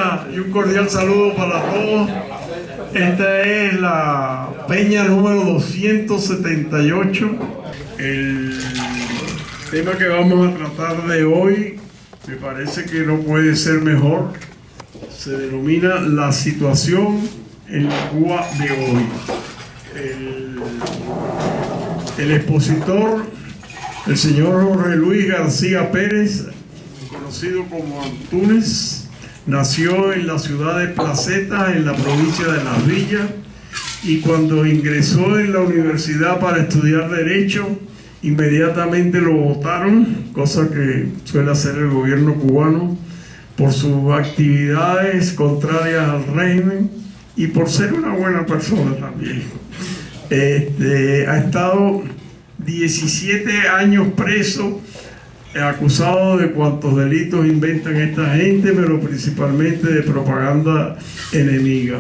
día y un cordial saludo para todos. Esta es la peña número 278. El tema que vamos a tratar de hoy me parece que no puede ser mejor. Se denomina la situación en la Cuba de hoy. El expositor, el señor Jorge Luis García Pérez, conocido como Antúnez, nació en la ciudad de Placeta, en la provincia de Las Villas, y cuando ingresó en la universidad para estudiar Derecho, inmediatamente lo votaron, cosa que suele hacer el gobierno cubano, por sus actividades contrarias al régimen y por ser una buena persona también. Ha estado 17 años preso, acusado de cuantos delitos inventan esta gente, pero principalmente de propaganda enemiga.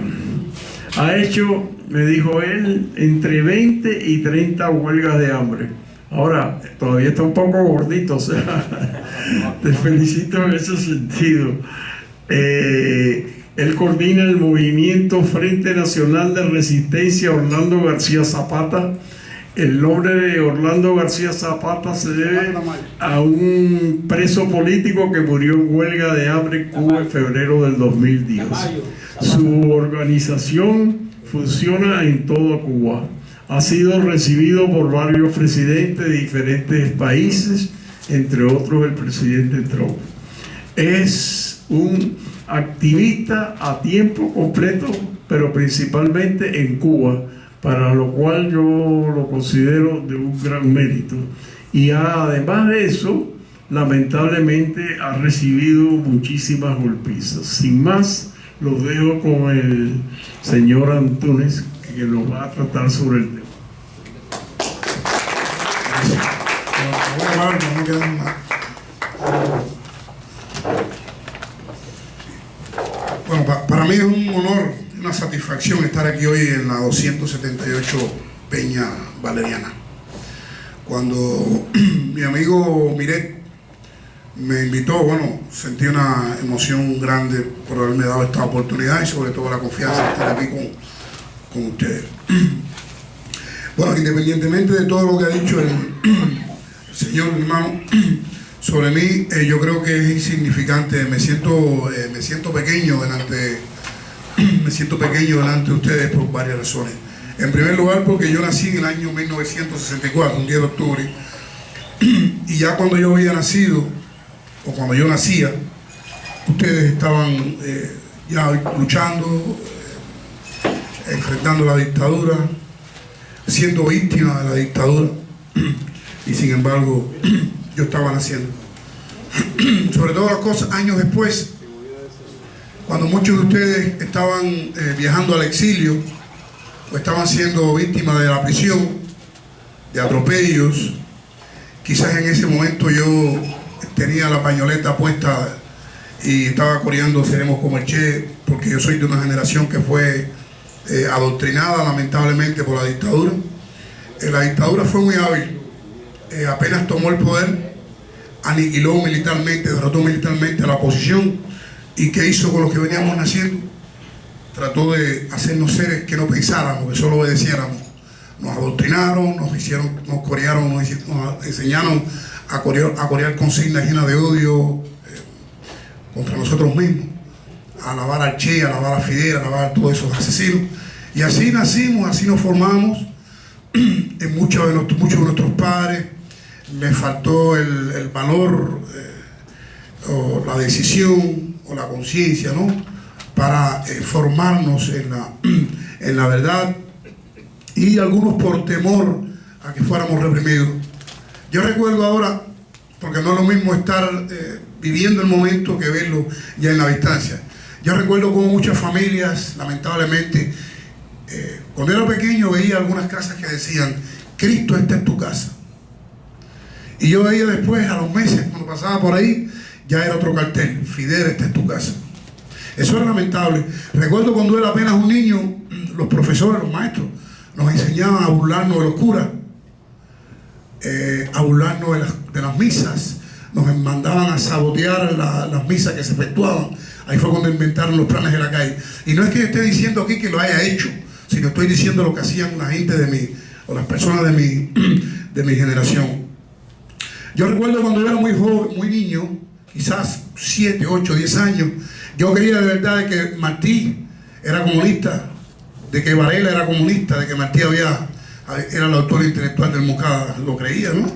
Ha hecho, me dijo él, entre 20 y 30 huelgas de hambre. Ahora, todavía está un poco gordito, o sea, te felicito en ese sentido. Él coordina el movimiento Frente Nacional de Resistencia Orlando García Zapata. El nombre de Orlando García Zapata se debe a un preso político que murió en huelga de hambre en Cuba en febrero del 2010. Su organización funciona en toda Cuba. Ha sido recibido por varios presidentes de diferentes países, entre otros el presidente Trump. Es un activista a tiempo completo, pero principalmente en Cuba, para lo cual yo lo considero de un gran mérito. Y además de eso, lamentablemente ha recibido muchísimas golpizas. Sin más, los dejo con el señor Antúnez, que nos va a tratar sobre el tema. Bueno, para mí es un honor, una satisfacción estar aquí hoy en la 278 Peña Valeriana. Cuando mi amigo Miret me invitó, bueno, sentí una emoción grande por haberme dado esta oportunidad y sobre todo la confianza de estar aquí con ustedes. Bueno, independientemente de todo lo que ha dicho el señor hermano sobre mí, yo creo que es insignificante. Me siento pequeño delante de ustedes por varias razones. En primer lugar, porque yo nací en el año 1964, un 10 de octubre, y ya cuando yo había nacido, o cuando yo nacía, ustedes estaban ya luchando, enfrentando la dictadura, siendo víctima de la dictadura, y sin embargo yo estaba naciendo. Sobre todas las cosas, años después, cuando muchos de ustedes estaban viajando al exilio o estaban siendo víctimas de la prisión, de atropellos, quizás en ese momento yo tenía la pañoleta puesta y estaba coreando "Seremos como el Che", porque yo soy de una generación que fue adoctrinada lamentablemente por la dictadura. La dictadura fue muy hábil. Apenas tomó el poder, aniquiló militarmente, derrotó militarmente a la oposición. ¿Y qué hizo con los que veníamos naciendo? Trató de hacernos seres que no pensáramos, que solo obedeciéramos. Nos adoctrinaron, nos corearon, nos enseñaron a corear consignas llenas de odio contra nosotros mismos, a alabar al Che, a alabar a Fidel, a alabar a todos esos asesinos. Y así nacimos, así nos formamos. En muchos de nuestros padres les faltó el valor o la decisión o la conciencia, ¿no?, para formarnos en la verdad, y algunos por temor a que fuéramos reprimidos. Yo recuerdo ahora, porque no es lo mismo estar viviendo el momento que verlo ya en la distancia. Yo recuerdo como muchas familias, lamentablemente, cuando era pequeño veía algunas casas que decían "Cristo está en tu casa", y yo veía después, a los meses, cuando pasaba por ahí, ya era otro cartel: "Fidel está en tu casa". Eso era lamentable. Recuerdo cuando era apenas un niño, los profesores, los maestros, nos enseñaban a burlarnos de los curas, a burlarnos de las misas. Nos mandaban a sabotear las misas que se efectuaban, Ahí fue cuando inventaron los planes de la calle. Y no es que yo esté diciendo aquí que lo haya hecho, sino estoy diciendo lo que hacían la gente o las personas de mi generación. Yo recuerdo cuando yo era muy joven, muy niño, quizás 7, 8, 10 años, yo creía de verdad de que Martí era comunista, de que Varela era comunista, de que Martí era el autor intelectual del Moncada, lo creía, ¿no?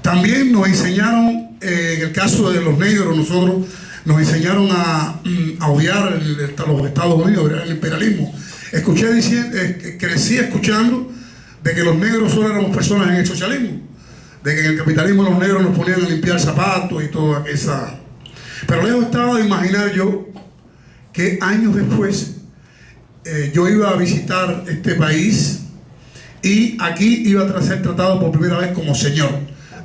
También nos enseñaron, en el caso de los negros, nosotros nos enseñaron a odiar los Estados Unidos, el imperialismo. Crecí escuchando de que los negros solo éramos personas en el socialismo, de que en el capitalismo los negros nos ponían a limpiar zapatos y toda esa... Pero lejos estaba de imaginar yo que años después yo iba a visitar este país y aquí iba a ser tratado por primera vez como señor.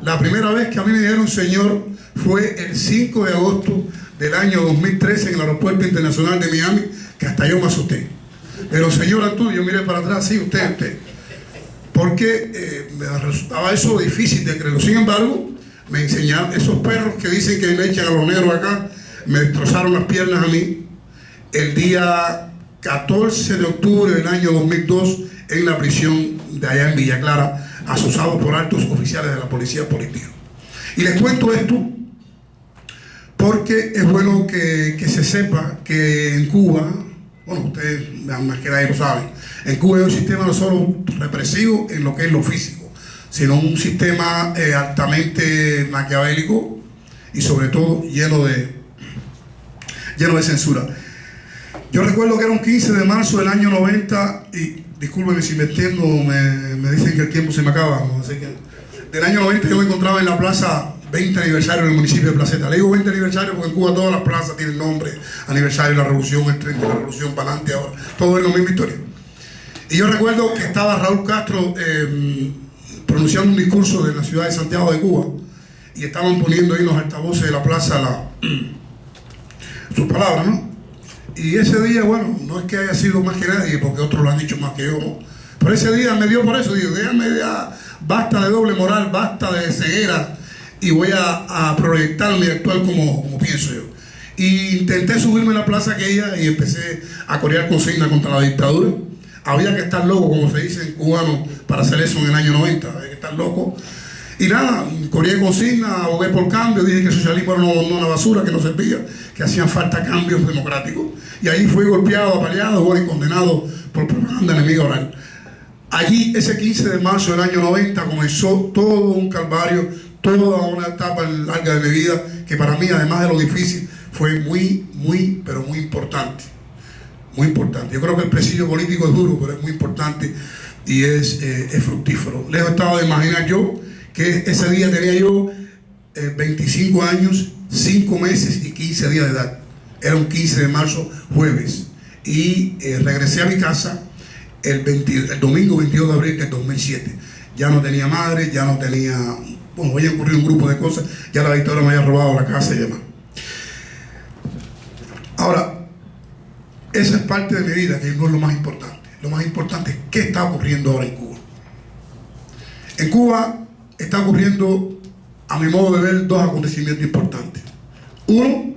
La primera vez que a mí me dijeron señor fue el 5 de agosto del año 2013 en el aeropuerto internacional de Miami, que hasta yo me asusté. Pero señor Antonio, yo miré para atrás, sí, usted. Porque me resultaba eso difícil de creerlo. Sin embargo, me enseñaron esos perros que dicen que le echan a los negros acá, me destrozaron las piernas a mí el día 14 de octubre del año 2002 en la prisión de allá en Villa Clara, asusados por altos oficiales de la policía política. Y les cuento esto porque es bueno que se sepa que en Cuba, bueno, ustedes más que nadie lo saben, en Cuba hay un sistema no solo represivo en lo que es lo físico, sino un sistema altamente maquiavélico y sobre todo lleno de censura. Yo recuerdo que era un 15 de marzo del año 90 y discúlpenme si me extiendo, me dicen que el tiempo se me acaba, ¿no? Así que del año 90 yo me encontraba en la plaza 20 aniversario del municipio de Placeta. Le digo 20 aniversario porque en Cuba todas las plazas tienen nombre, aniversario de la revolución, el 30 de la revolución, para adelante ahora, todo es la misma historia. Y yo recuerdo que estaba Raúl Castro pronunciando un discurso de la ciudad de Santiago de Cuba y estaban poniendo ahí los altavoces de la plaza sus palabras, ¿no? Y ese día, bueno, no es que haya sido más que nadie, porque otros lo han dicho más que yo, ¿no? Pero ese día me dio por eso, digo, déjame ya, basta de doble moral, basta de ceguera, y voy a proyectarme y actuar como pienso yo. Y intenté subirme a la plaza aquella y empecé a corear consignas contra la dictadura. Había que estar loco, como se dice en cubano, para hacer eso en el año 90, había que estar loco. Y nada, coreé consignas, abogué por cambio, dije que el socialismo era una basura, que no servía, que hacían falta cambios democráticos. Y ahí fui golpeado, apaleado, y condenado por propaganda enemiga oral. Allí, ese 15 de marzo del año 90, comenzó todo un calvario, toda una etapa larga de mi vida, que para mí, además de lo difícil, fue muy, pero muy importante. Muy importante. Yo creo que el presidio político es duro, pero es muy importante y es fructífero. Lejos estaba de imaginar yo que ese día tenía yo 25 años, 5 meses y 15 días de edad. Era un 15 de marzo, jueves. Y regresé a mi casa el domingo 22 de abril del 2007. Ya no tenía madre, ya no tenía... Bueno, había ocurrido un grupo de cosas, ya la dictadura me había robado la casa y demás. Ahora, esa es parte de mi vida, que no es lo más importante. Lo más importante es qué está ocurriendo ahora en Cuba. En Cuba está ocurriendo, a mi modo de ver, 2 acontecimientos importantes. Uno,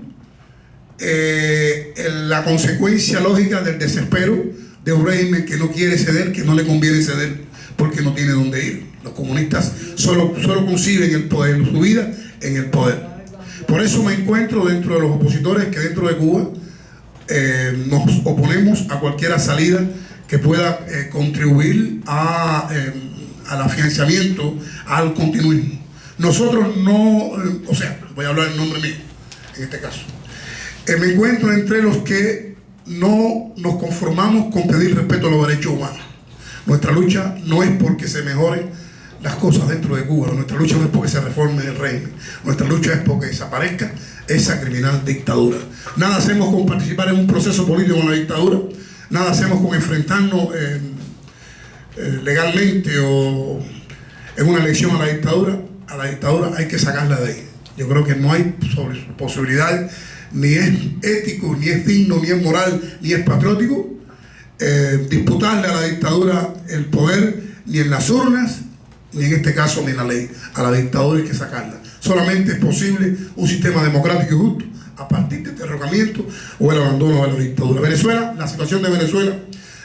la consecuencia lógica del desespero de un régimen que no quiere ceder, que no le conviene ceder porque no tiene dónde ir. Los comunistas solo conciben el poder, su vida en el poder. Por eso me encuentro dentro de los opositores que dentro de Cuba nos oponemos a cualquier salida que pueda contribuir al afianzamiento, al continuismo. Nosotros no, o sea, voy a hablar en nombre mío, en este caso. Me encuentro entre los que no nos conformamos con pedir respeto a los derechos humanos. Nuestra lucha no es porque se mejoren las cosas dentro de Cuba, nuestra lucha no es porque se reforme el régimen, nuestra lucha es porque desaparezca esa criminal dictadura. Nada hacemos con participar en un proceso político con la dictadura, nada hacemos con enfrentarnos legalmente o en una elección a la dictadura hay que sacarla de ahí. Yo creo que no hay posibilidad, ni es ético, ni es digno, ni es moral, ni es patriótico disputarle a la dictadura el poder, ni en las urnas, ni en este caso ni en la ley. A la dictadura hay que sacarla. Solamente es posible un sistema democrático y justo a partir del derrocamiento o el abandono de la dictadura. Venezuela, la situación de Venezuela,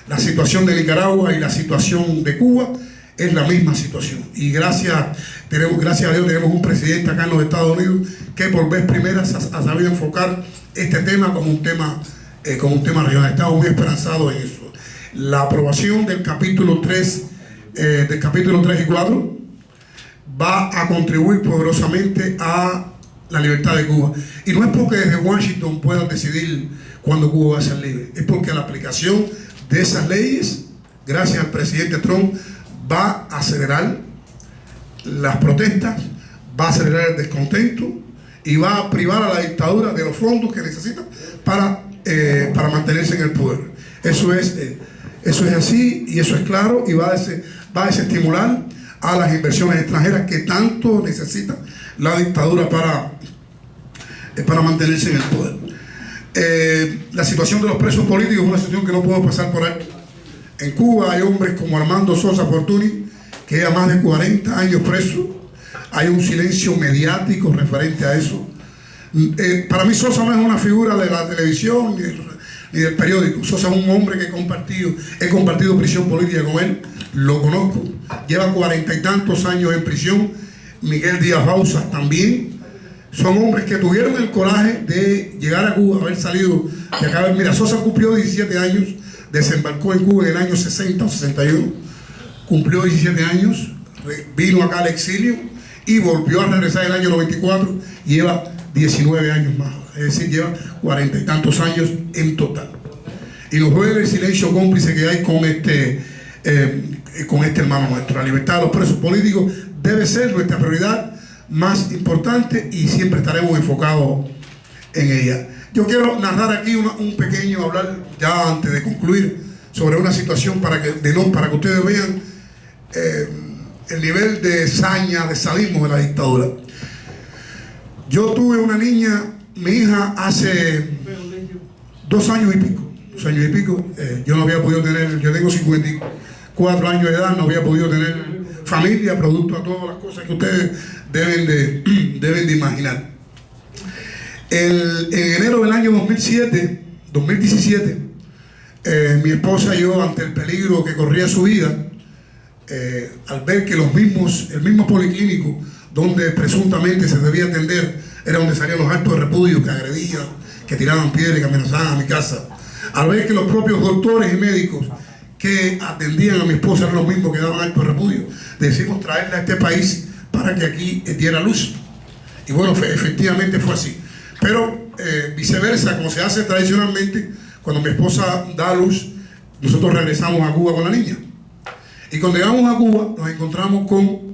la situación de Nicaragua y la situación de Cuba es la misma situación. Y gracias a Dios tenemos un presidente acá en los Estados Unidos que por vez primera ha sabido enfocar este tema como un tema regional. Estamos muy esperanzados en eso. La aprobación del capítulo 3 y 4 va a contribuir poderosamente a la libertad de Cuba. Y no es porque desde Washington puedan decidir cuándo Cuba va a ser libre, es porque la aplicación de esas leyes, gracias al presidente Trump, va a acelerar las protestas, va a acelerar el descontento y va a privar a la dictadura de los fondos que necesita para mantenerse en el poder. Eso es así y eso es claro, y va a desestimular a las inversiones extranjeras que tanto necesita la dictadura para mantenerse en el poder. La situación de los presos políticos es una situación que no puedo pasar por alto. En Cuba hay hombres como Armando Sosa Fortuny, que lleva más de 40 años preso. Hay un silencio mediático referente a eso. Para mí Sosa no es una figura de la televisión ni del periódico. Sosa es un hombre que he compartido prisión política con él, lo conozco, lleva 40 y tantos años en prisión. Miguel Díaz Bauzas también. Son hombres que tuvieron el coraje de llegar a Cuba, haber salido de acá. Mira, Sosa cumplió 17 años, desembarcó en Cuba en el año 60 o 61, cumplió 17 años, vino acá al exilio y volvió a regresar en el año 94 y lleva 19 años más, es decir, lleva 40 y tantos años en total. Y nos duele el silencio cómplice que hay con este hermano nuestro. La libertad de los presos políticos debe ser nuestra prioridad más importante y siempre estaremos enfocados en ella. Yo quiero narrar aquí hablar ya antes de concluir sobre una situación para que ustedes vean el nivel de saña, de sadismo de la dictadura. Yo tuve una niña, mi hija, hace 2 años y pico. Yo no había podido tener, yo tengo 54 años de edad, no había podido tener familia, producto a todas las cosas que ustedes deben de imaginar. En enero del año 2017, mi esposa y yo, ante el peligro que corría su vida, al ver que el mismo policlínico donde presuntamente se debía atender era donde salían los actos de repudio, que agredían, que tiraban piedras, que amenazaban a mi casa, al ver que los propios doctores y médicos que atendían a mi esposa eran los mismos que daban actos de repudio, decidimos traerla a este país para que aquí diera luz. Y bueno, efectivamente fue así. Pero viceversa, como se hace tradicionalmente, cuando mi esposa da a luz, nosotros regresamos a Cuba con la niña. Y cuando llegamos a Cuba, nos encontramos con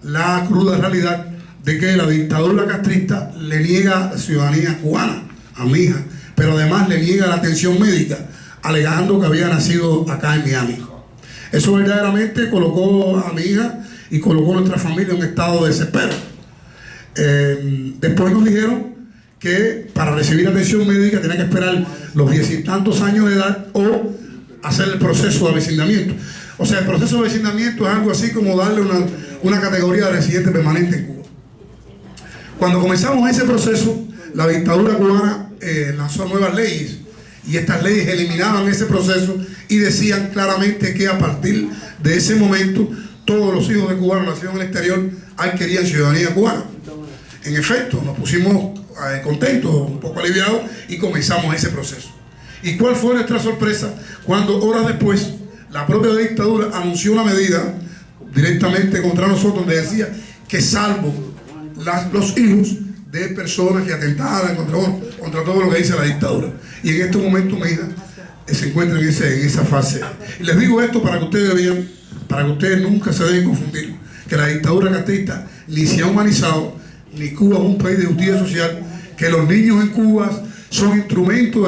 la cruda realidad de que la dictadura castrista le niega la ciudadanía cubana a mi hija, pero además le niega la atención médica, alegando que había nacido acá en Miami. Eso verdaderamente colocó a mi hija y colocó a nuestra familia en un estado de desespero. Después nos dijeron que para recibir atención médica tenía que esperar los 10 y tantos años de edad o hacer el proceso de avecindamiento. O sea, el proceso de avecindamiento es algo así como darle una categoría de residente permanente en Cuba. Cuando comenzamos ese proceso, la dictadura cubana lanzó nuevas leyes y estas leyes eliminaban ese proceso y decían claramente que a partir de ese momento todos los hijos de cubanos nacidos en el exterior adquirían ciudadanía cubana. En efecto, nos pusimos contentos, un poco aliviados, y comenzamos ese proceso. ¿Y cuál fue nuestra sorpresa? Cuando horas después la propia dictadura anunció una medida directamente contra nosotros, donde decía que salvo los hijos de personas que atentaran contra todo lo que dice la dictadura. Y en este momento mi hija se encuentra en esa fase. Y les digo esto para que ustedes vean, para que ustedes nunca se deben confundir, que la dictadura castrista ni se ha humanizado, ni Cuba es un país de justicia social, que los niños en Cuba son instrumentos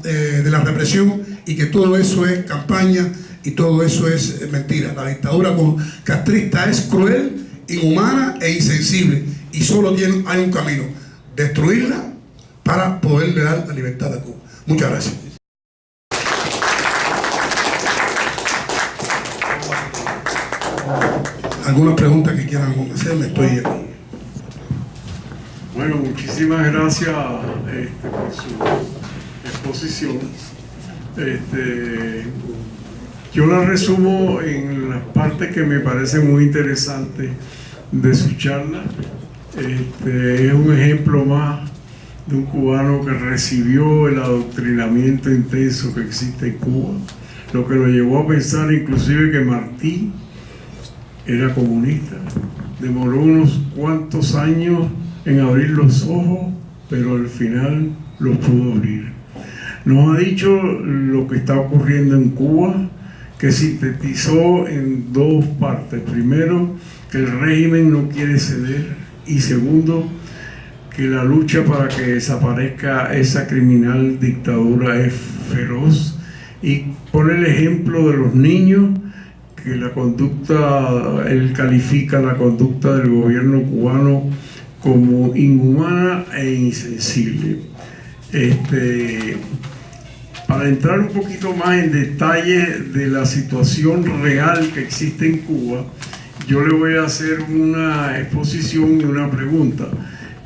de la represión y que todo eso es campaña y todo eso es mentira. La dictadura castrista es cruel, inhumana e insensible y solo hay un camino: destruirla para poderle dar la libertad a Cuba. Muchas gracias. ¿Alguna pregunta que quieran hacerme? Estoy aquí. Bueno, muchísimas gracias por su exposición. Yo la resumo en las partes que me parecen muy interesantes de su charla. Es un ejemplo más de un cubano que recibió el adoctrinamiento intenso que existe en Cuba, lo que lo llevó a pensar inclusive que Martí era comunista. Demoró unos cuantos años en abrir los ojos, pero al final los pudo abrir. Nos ha dicho lo que está ocurriendo en Cuba, que sintetizó en dos partes. Primero, que el régimen no quiere ceder, y segundo, que la lucha para que desaparezca esa criminal dictadura es feroz, y pone el ejemplo de los niños, que la conducta, él califica la conducta del gobierno cubano como inhumana e insensible. Para entrar un poquito más en detalle de la situación real que existe en Cuba, yo le voy a hacer una exposición y una pregunta.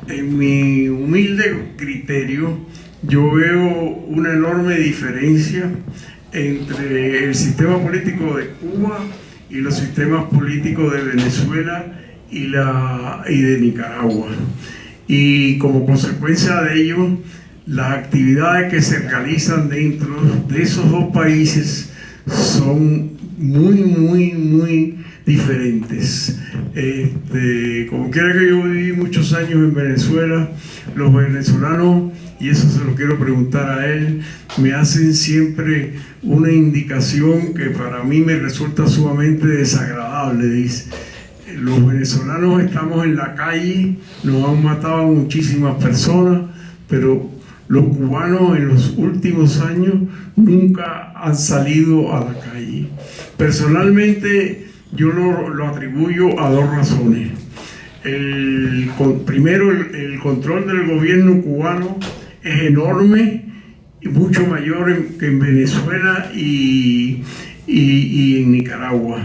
En mi humilde criterio, yo veo una enorme diferencia entre el sistema político de Cuba y los sistemas políticos de Venezuela y de Nicaragua. Y como consecuencia de ello, las actividades que se realizan dentro de esos dos países son muy diferentes. Como quiera que yo viví muchos años en Venezuela, los venezolanos, y eso se lo quiero preguntar a él, me hacen siempre una indicación que para mí me resulta sumamente desagradable. Dice: los venezolanos estamos en la calle, nos han matado a muchísimas personas, pero los cubanos en los últimos años nunca han salido a la calle. Personalmente, yo lo atribuyo a dos razones. Primero, el control del gobierno cubano es enorme y mucho mayor que en Venezuela y en Nicaragua.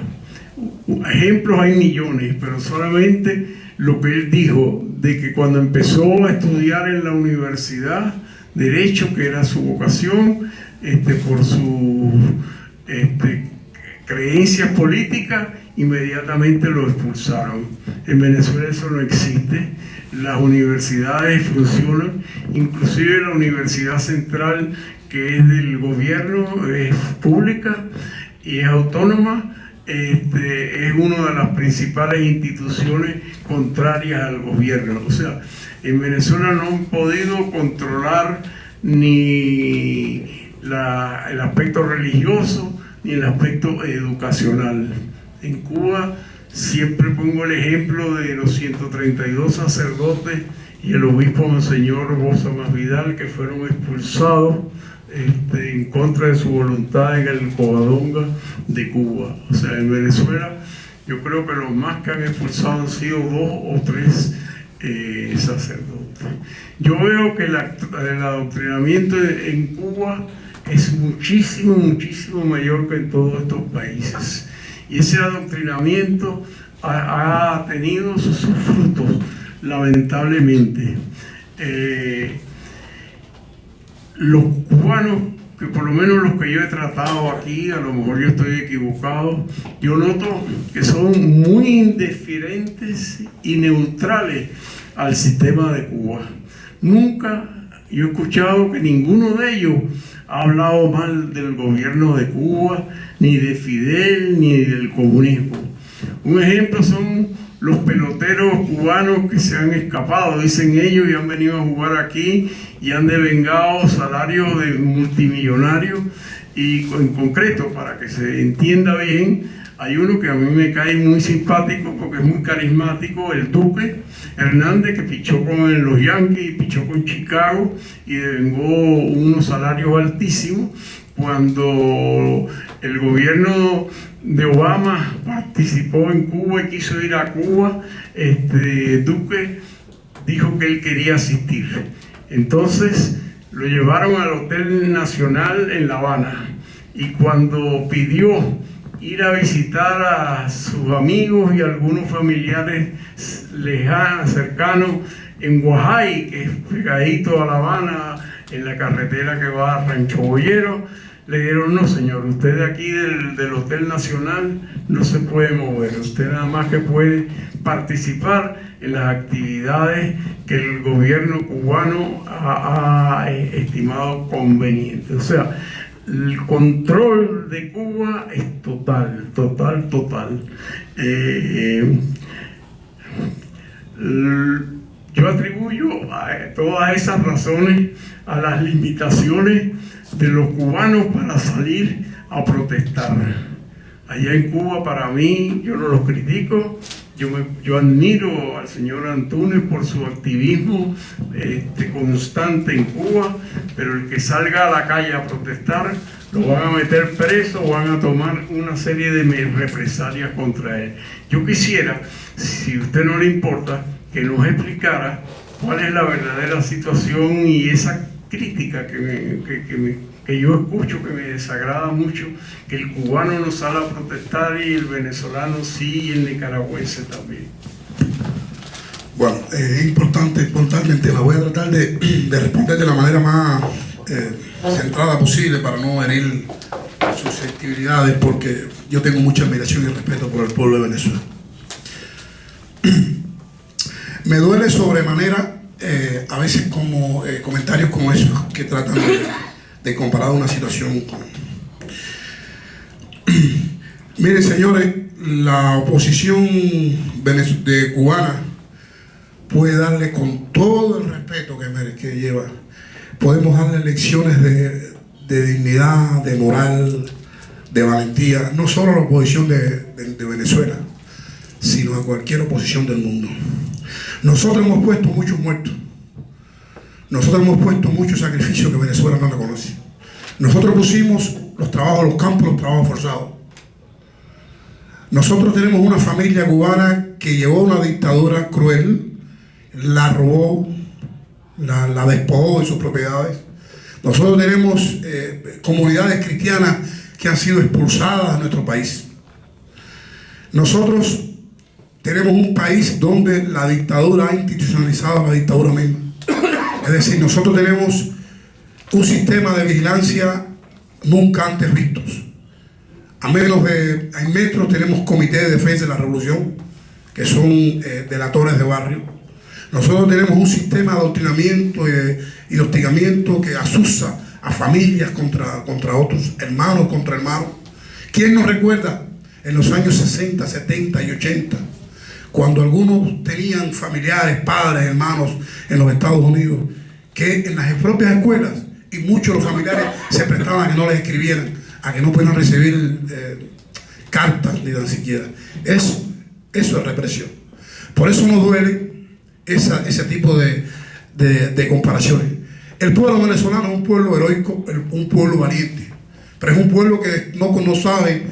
Ejemplos hay millones, pero solamente lo que él dijo de que cuando empezó a estudiar en la universidad Derecho, que era su vocación, por sus creencias políticas, inmediatamente lo expulsaron. En Venezuela eso no existe. Las universidades funcionan, inclusive la Universidad Central, que es del gobierno, es pública y es autónoma. Es una de las principales instituciones contrarias al gobierno. O sea, en Venezuela no han podido controlar ni el aspecto religioso ni el aspecto educacional. En Cuba siempre pongo el ejemplo de los 132 sacerdotes y el obispo Monseñor Bosa Masvidal, que fueron expulsados en contra de su voluntad en el Covadonga de Cuba. O sea, en Venezuela yo creo que los más que han expulsado han sido 2 o 3 sacerdotes. Yo veo que el adoctrinamiento en Cuba es muchísimo mayor que en todos estos países, y ese adoctrinamiento ha tenido sus frutos, lamentablemente. Los cubanos, que por lo menos los que yo he tratado aquí, a lo mejor yo estoy equivocado, yo noto que son muy indiferentes y neutrales al sistema de Cuba. Nunca yo he escuchado que ninguno de ellos ha hablado mal del gobierno de Cuba, ni de Fidel, ni del comunismo. Un ejemplo son los peloteros cubanos que se han escapado, dicen ellos, y han venido a jugar aquí y han devengado salarios de multimillonarios. Y en concreto, para que se entienda bien, hay uno que a mí me cae muy simpático porque es muy carismático, el Duque Hernández, que pichó con los Yankees, pichó con Chicago y devengó unos salarios altísimos. Cuando el gobierno de Obama participó en Cuba y quiso ir a Cuba, Duque dijo que él quería asistir. Entonces lo llevaron al Hotel Nacional en La Habana, y cuando pidió ir a visitar a sus amigos y algunos familiares lejanos, cercanos, en Guajay, que es pegadito a La Habana, en la carretera que va a Rancho Boyero. Le dijeron: no, señor, usted de aquí del Hotel Nacional no se puede mover, usted nada más que puede participar en las actividades que el gobierno cubano ha estimado conveniente. O sea, el control de Cuba es total. Yo atribuyo todas esas razones a las limitaciones de los cubanos para salir a protestar. Allá en Cuba, para mí, yo no los critico, yo admiro al señor Antúnez por su activismo constante en Cuba, pero el que salga a la calle a protestar lo van a meter preso o van a tomar una serie de represalias contra él. Yo quisiera, si a usted no le importa, que nos explicara cuál es la verdadera situación y esa crítica que yo escucho, que me desagrada mucho, que el cubano no sale a protestar y el venezolano sí, y el nicaragüense también. Bueno, es importante el tema. Voy a tratar de responder de la manera más centrada posible para no herir susceptibilidades, porque yo tengo mucha admiración y respeto por el pueblo de Venezuela. Me duele sobremanera a veces como comentarios como esos que tratan de comparar una situación con... Miren, señores, la oposición cubana puede darle, con todo el respeto que lleva, podemos darle lecciones de dignidad, de moral, de valentía, no solo a la oposición de Venezuela, sino a cualquier oposición del mundo. Nosotros hemos puesto muchos muertos. Nosotros hemos puesto muchos sacrificios que Venezuela no reconoce. Nosotros pusimos los trabajos, los campos, los trabajos forzados. Nosotros tenemos una familia cubana que llevó una dictadura cruel, la robó, la despojó de sus propiedades. Nosotros tenemos comunidades cristianas que han sido expulsadas de nuestro país. Nosotros tenemos un país donde la dictadura ha institucionalizado la dictadura misma. Es decir, nosotros tenemos un sistema de vigilancia nunca antes vistos. En Metro tenemos comités de defensa de la revolución, que son delatores de barrio. Nosotros tenemos un sistema de adoctrinamiento y de hostigamiento que asusa a familias contra otros, hermanos contra hermanos. ¿Quién nos recuerda en los años 60, 70 y 80? Cuando algunos tenían familiares, padres, hermanos en los Estados Unidos, que en las propias escuelas, y muchos de los familiares se prestaban a que no les escribieran, a que no pudieran recibir cartas ni tan siquiera. Eso es represión. Por eso nos duele ese tipo de comparaciones. El pueblo venezolano es un pueblo heroico, un pueblo valiente, pero es un pueblo que no sabe,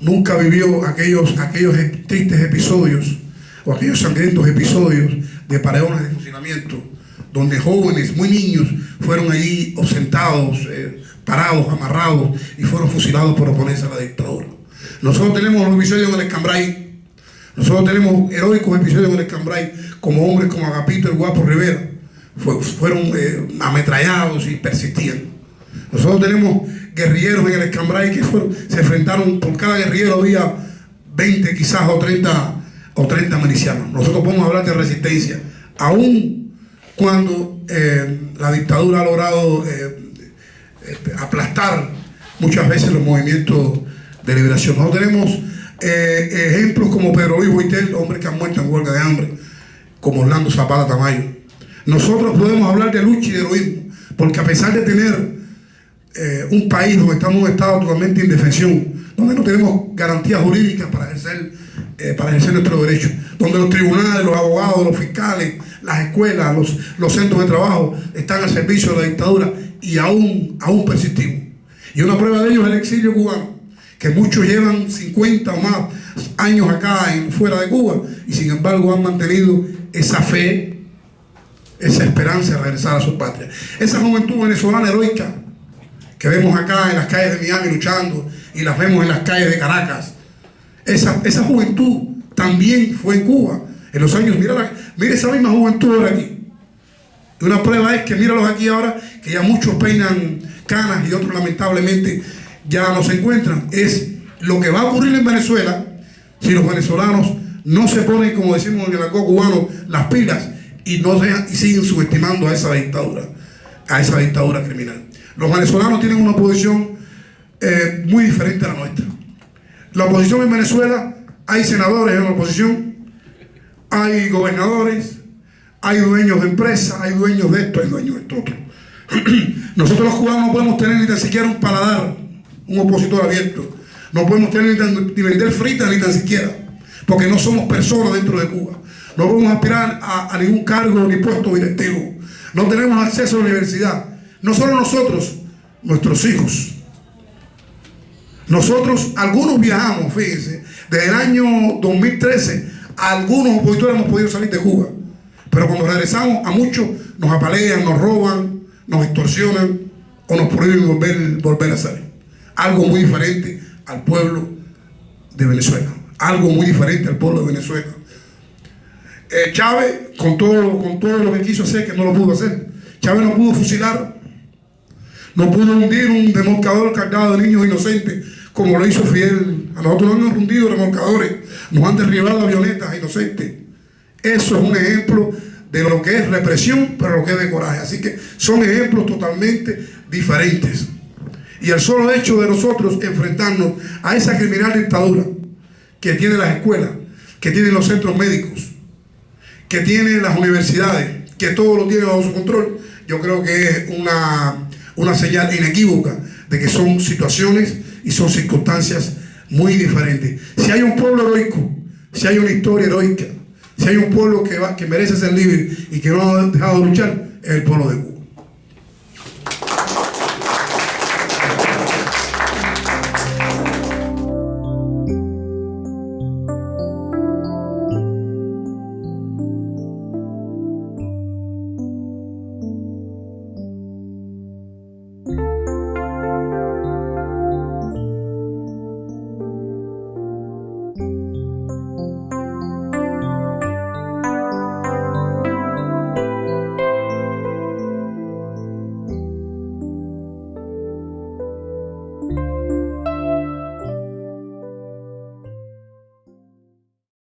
nunca vivió aquellos tristes episodios o aquellos sangrientos episodios de paredones de fusilamiento, donde jóvenes, muy niños, fueron allí sentados, parados, amarrados y fueron fusilados por oponerse a la dictadura. Nosotros tenemos los episodios en el Escambray, nosotros tenemos heroicos episodios en el Escambray, como hombres como Agapito el Guapo Rivera, fueron ametrallados y persistían. Nosotros tenemos guerrilleros en el Escambray que se enfrentaron, por cada guerrillero había 20 quizás o 30 milicianos. Nosotros podemos hablar de resistencia, aún cuando la dictadura ha logrado aplastar muchas veces los movimientos de liberación. Nosotros tenemos ejemplos como Pedro Luis Boitel, hombres que han muerto en huelga de hambre, como Orlando Zapata Tamayo. Nosotros podemos hablar de lucha y de heroísmo, porque a pesar de tener un país donde estamos en un estado totalmente indefensión, donde no tenemos garantías jurídicas para ejercer nuestros derechos, donde los tribunales, los abogados, los fiscales, las escuelas, los centros de trabajo están al servicio de la dictadura, y aún persistimos. Y una prueba de ello es el exilio cubano, que muchos llevan 50 o más años acá fuera de Cuba, y sin embargo han mantenido esa fe, esa esperanza de regresar a su patria. Esa juventud venezolana heroica que vemos acá en las calles de Miami luchando y las vemos en las calles de Caracas. Esa juventud también fue en Cuba en los años. Mira esa misma juventud ahora aquí. Y una prueba es que míralos aquí ahora, que ya muchos peinan canas y otros lamentablemente ya no se encuentran. Es lo que va a ocurrir en Venezuela si los venezolanos no se ponen, como decimos en el argot cubano, las pilas y siguen subestimando a esa dictadura criminal. Los venezolanos tienen una posición muy diferente a la nuestra. La oposición en Venezuela, hay senadores en la oposición, hay gobernadores, hay dueños de empresas, hay dueños de esto, hay dueños de esto otro. Nosotros los cubanos no podemos tener ni tan siquiera un paladar, un opositor abierto. No podemos tener ni vender fritas ni tan siquiera, porque no somos personas dentro de Cuba. No podemos aspirar a ningún cargo ni puesto directivo. No tenemos acceso a la universidad. No solo nosotros, nuestros hijos. Nosotros, algunos viajamos, fíjense, desde el año 2013, algunos opositores hemos podido salir de Cuba. Pero cuando regresamos, a muchos nos apalean, nos roban, nos extorsionan o nos prohíben volver a salir. Algo muy diferente al pueblo de Venezuela. Algo muy diferente al pueblo de Venezuela. Chávez, con todo lo que quiso hacer, que no lo pudo hacer. Chávez no pudo fusilar, no pudo hundir un remolcador cargado de niños inocentes, como lo hizo Fidel. A nosotros nos han hundido remolcadores, nos han derribado avionetas inocentes. Eso es un ejemplo de lo que es represión, pero lo que es de coraje. Así que son ejemplos totalmente diferentes. Y el solo hecho de nosotros enfrentarnos a esa criminal dictadura que tiene las escuelas, que tiene los centros médicos, que tiene las universidades, que todo lo tiene bajo su control, yo creo que es una señal inequívoca de que son situaciones y son circunstancias muy diferentes. Si hay un pueblo heroico, si hay una historia heroica, si hay un pueblo que merece ser libre y que no ha dejado de luchar, es el pueblo de Cuba.